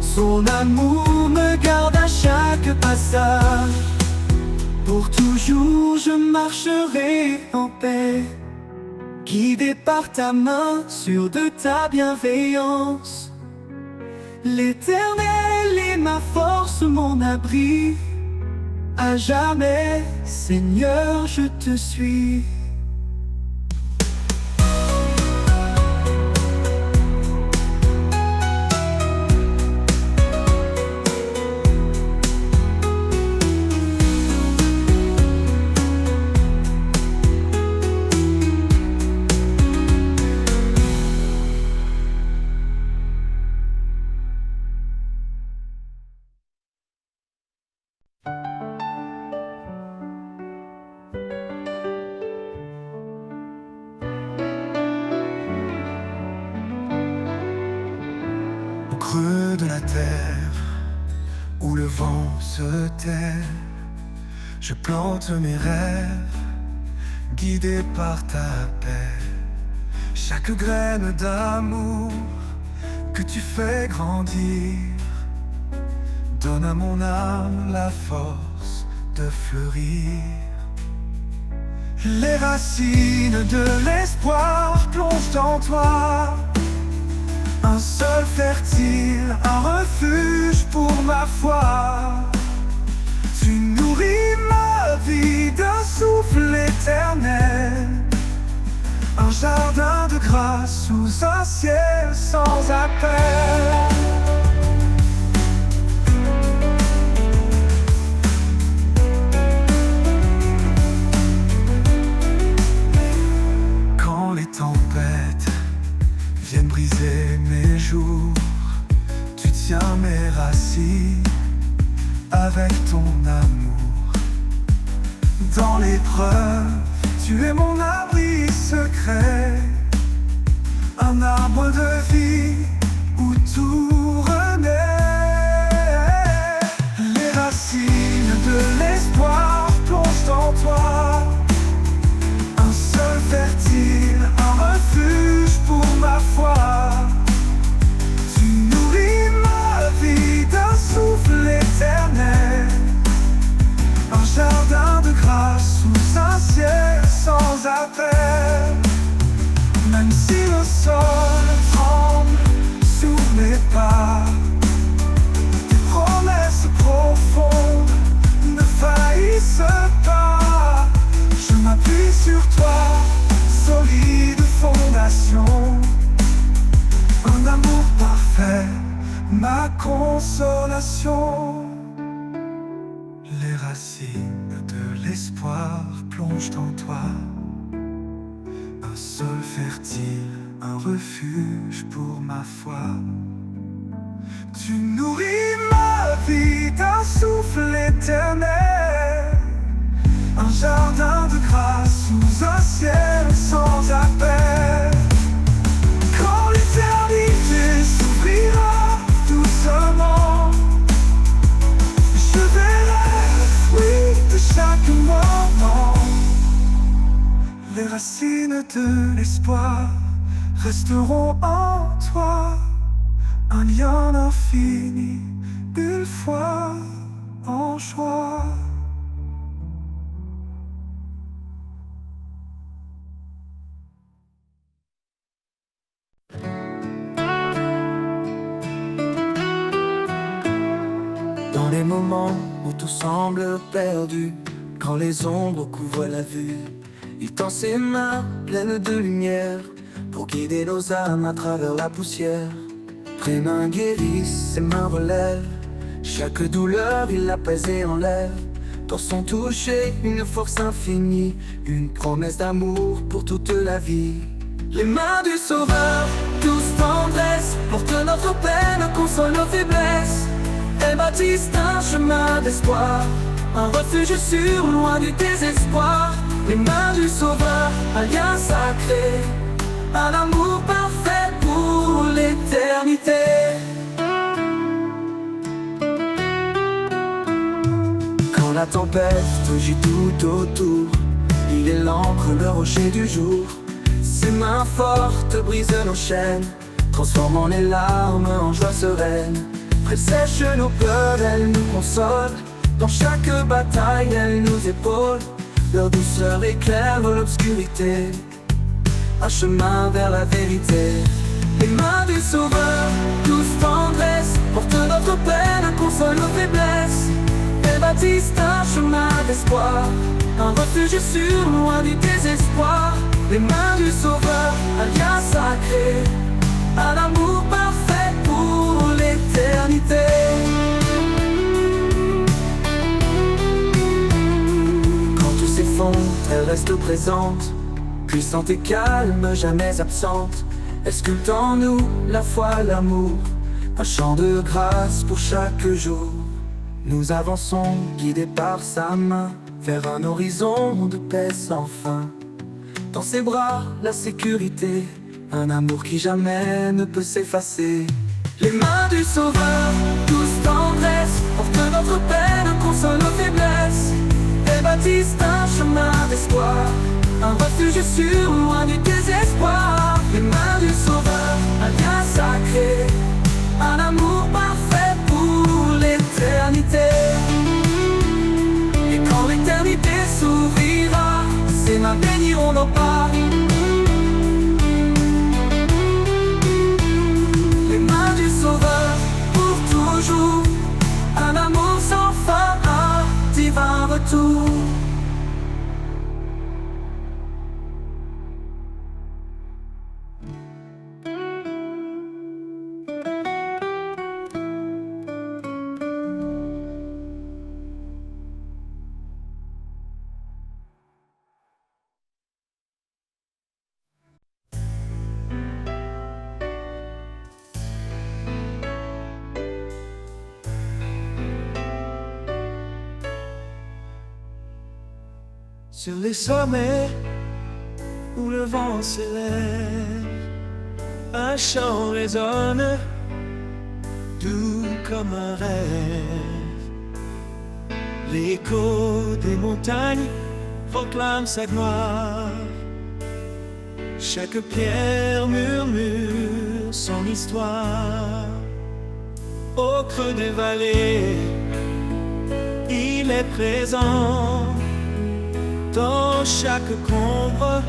Son amour me garde à chaque passage. Pour toujours je marcherai en paix, guidé par ta main, sûr de ta bienveillance. L'Éternel est ma force, mon abri. À jamais, Seigneur, je te suis. Au creux de la terre, où le vent se tait, je plante mes rêves, guidé par ta paix. Chaque graine d'amour que tu fais grandir donne à mon âme la force de fleurir. Les racines de l'espoir plongent en toi. Un sol fertile, un refuge pour ma foi. Tu nourris ma vie d'un souffle éternel. Un jardin de grâce sous un ciel sans appel. Quand les tempêtes viennent briser mes jours, tu tiens mes racines avec ton amour. Dans l'épreuve, tu es mon abri secret, un arbre de vie où tout renaît. Les racines de l'espoir plongent en toi. Un sol fertile, un refuge pour ma foi. Tu nourris ma vie d'un souffle éternel. Un jardin de grâce sous un ciel sans appel. Même si le sol tremble sous mes pas, tes promesses profondes ne faillissent pas. Je m'appuie sur toi, solide fondation. Un amour parfait, ma consolation. Les racines de l'espoir plongent en toi. Un sol fertile, un refuge pour ma foi. Tu nourris ma vie d'un souffle éternel. Un jardin de grâce sous un ciel sans appel. Quand l'éternité s'ouvrira doucement, je verrai le fruit de chaque moment. Les racines de l'espoir resteront en toi. Un lien infini, une foi en joie. Dans les moments où tout semble perdu, quand les ombres couvrent la vue, Il tend ses mains pleines de lumière pour guider nos âmes à travers la poussière. Ses mains guérissent, ses mains relèvent chaque douleur, il l'apaise et enlève. Dans son toucher, une force infinie, une promesse d'amour pour toute la vie. Les mains du Sauveur, douce tendresse, portent notre peine, consolent nos faiblesses. Elles bâtissent un chemin d'espoir, un refuge sûr, loin du désespoir. Les mains du Sauveur, un lien sacré, un amour parfait pour l'éternité. Quand la tempête gît tout autour, il est l'encre, le rocher du jour. Ses mains fortes brisent nos chaînes, transformant les larmes en joie sereine. Elle sèche nos peurs, elle nous console. Dans chaque bataille, elle nous épaule. Leur douceur éclaire l'obscurité, un chemin vers la vérité. Les mains du Sauveur, douce tendresse, portent notre peine, consolent nos faiblesses. Elles bâtissent un chemin d'espoir, un refuge sûr, loin du désespoir. Les mains du Sauveur, un lien sacré, un amour parfait pour l'éternité. Quand tout s'effondre, elle reste présente, puissante et calme, jamais absente. Elle sculpte en nous la foi, l'amour, un chant de grâce pour chaque jour. Nous avançons, guidés par sa main, vers un horizon de paix sans fin. Dans ses bras, la sécurité, un amour qui jamais ne peut s'effacer. Les mains du Sauveur, douce tendresse, portent notre peine, consolent nos faiblesses. Elles bâtissent un chemin d'espoir, un refuge sûr, loin du désespoir. Les mains du Sauveur, un lien sacré, un amour parfait pour l'éternité. Et quand l'éternité s'ouvrira, ses mains béniront nos pas. Les mains du Sauveur, pour toujours, un amour sans fin, un divin retour. Sur les sommets où le vent s'élève, un chant résonne, doux comme un rêve. L'écho des montagnes proclame sa gloire. Chaque pierre murmure son histoire. Au creux des vallées, il est présent. Dans chaque ombre,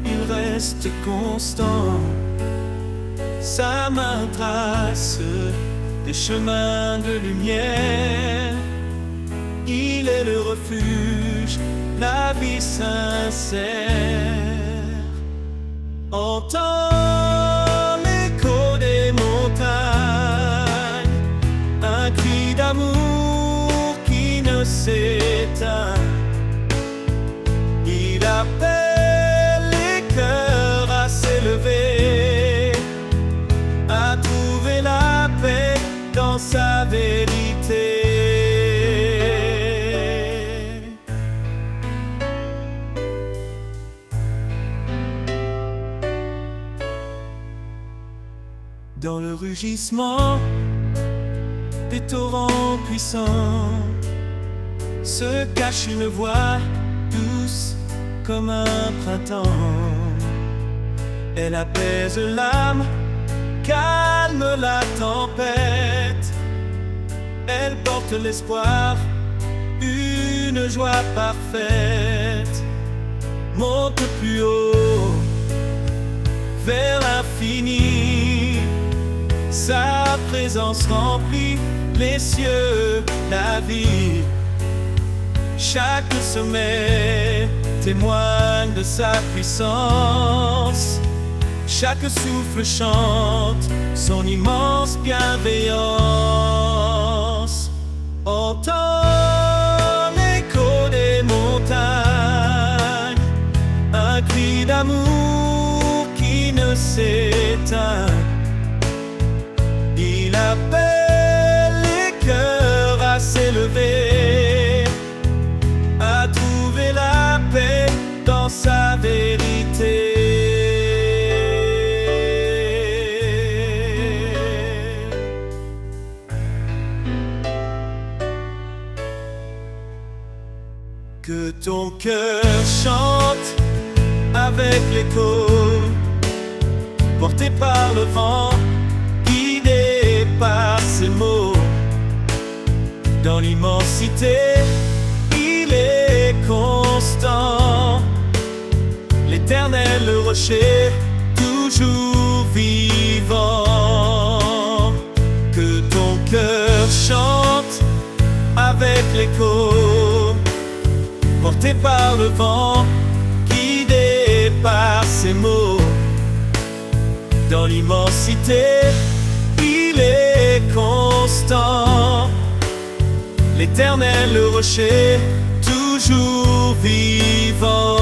il reste constant. Sa main trace des chemins de lumière. Il est le refuge, la vie sincère. Entends l'écho des montagnes, un cri d'amour qui ne s'éteint. Il appelle les cœurs à s'élever, à trouver la paix dans sa vérité. Dans le rugissement des torrents puissants se cache une voix douce comme un printemps. Elle apaise l'âme, calme la tempête. Elle porte l'espoir, une joie parfaite. Monte plus haut, vers l'infini. Sa présence remplit les cieux, la vie. Chaque sommet témoigne de sa puissance. Chaque souffle chante son immense bienveillance. Entends l'écho des montagnes, un cri d'amour qui ne s'éteint. Il appelle les cœurs à s'élever, à trouver la paix dans sa vérité. Que ton cœur chante avec l'écho, porté par le vent, guidé par ses mots. Dans l'immensité, il est constant, l'Éternel, le rocher, toujours vivant. Que ton cœur chante avec l'écho, porté par le vent, guidé par ses mots. Dans l'immensité, il est constant, l'Éternel, le rocher, toujours vivant.